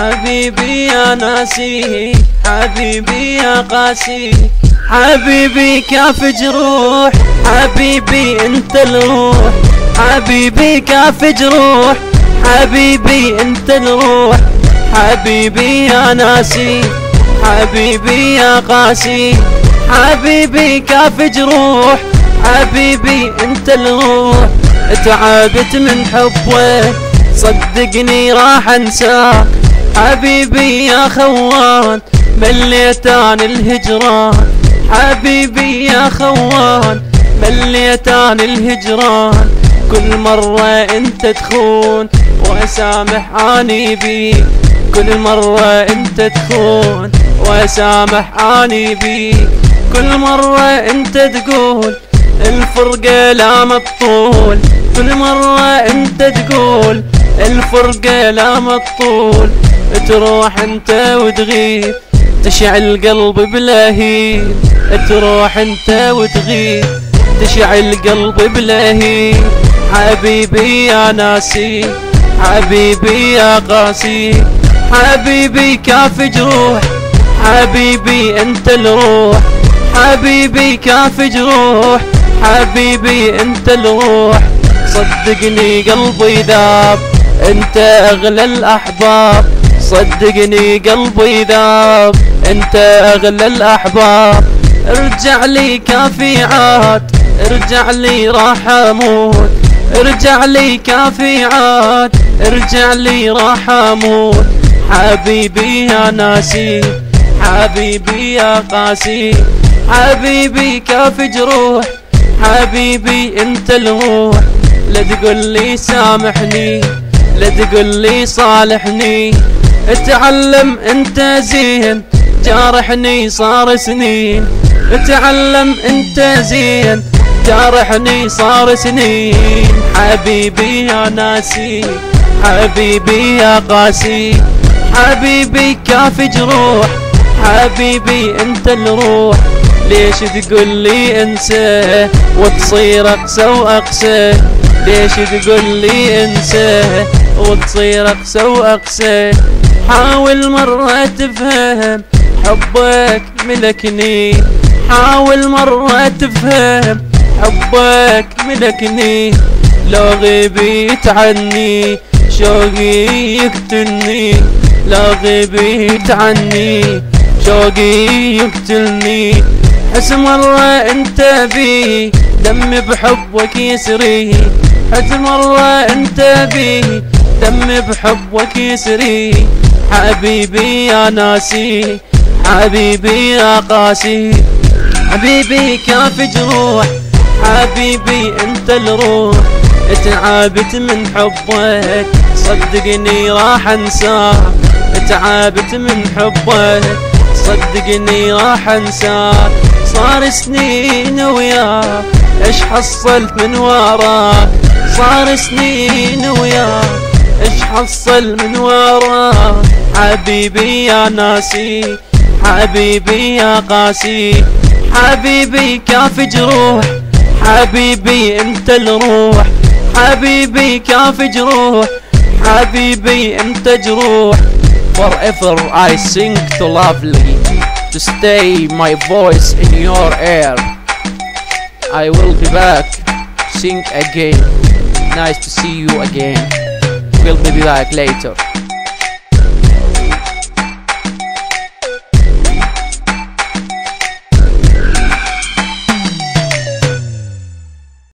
حبيبي يا ناسي، حبيبي يا قاسي، حبيبي كاف جروح، حبيبي انت الروح، حبيبي كاف جروح، حبيبي انت الروح، حبيبي يا ناسي، حبيبي يا قاسي، حبيبي كاف جروح، حبيبي انت الروح. تعبت من حبك صدقني راح انساك، حبيبي يا خوان مليت عن الهجران، حبيبي يا خوان مليت عن الهجران. كل مرة انت تخون واسامح اني بيك، كل مرة انت تخون واسامح اني بيك، كل مرة انت تقول الفرقة لا مطول، كل مرة انت تقول الفرقة لا مطول. تروح انت وتغيب تشعل قلبي بلهيب، تروح انت وتغيب تشعل قلبي بلهيب. حبيبي يا ناسي، حبيبي يا قاسي، حبيبي كاف جروح، حبيبي انت الروح، حبيبي كاف جروح، حبيبي انت الروح. صدقني قلبي ذاب انت اغلى الاحباب، صدقني قلبي ذاب انت اغلى الاحباب. ارجع لي كافي عاد، ارجع لي راح اموت، ارجع لي كافي عاد، ارجع لي راح اموت. حبيبي يا ناسي، حبيبي يا قاسي، حبيبي كاف جروح، حبيبي انت الروح. لا تقول لي سامحني، لا تقول لي صالحني، اتعلم انت زين جارحني صار سنين، اتعلم انت زين جارحني صار سنين. حبيبي يا ناسي، حبيبي يا قاسي، حبيبي كاف جروح، حبيبي انت الروح. ليش تقول لي انسى وتصير اقسى واقسى، ليش تقول لي انسى وتصير اقسى واقسى. حاول مرة تفهم حبك ملكني، حاول مرة تفهم حبك ملكني. لو غيبت عني شوقي يقتلني، لو غيبت عني شوقي يقتلني. حس مرة انت بي دمي بحبك يسري، حس مرة انت بي دمي بحبك يسري. حبيبي يا ناسي، حبيبي يا قاسي، حبيبي كاف جروح، حبيبي انت الروح. تعبت من حبك صدقني راح انساك، تعبت من حبك صدقني راح انساك. صار سنين وياك ايش حصلت من وراك، صار سنين وياك ايش حصل من وراك. حبيبي يا ناسي، حبيبي يا قاسي، حبيبي كاف جروح، حبيبي انت الروح، حبيبي كاف جروح، حبيبي انت جروح. Forever I sing to lovely, to stay my voice in your ear. I will be back, sing again. Nice to see you again. We'll be back later.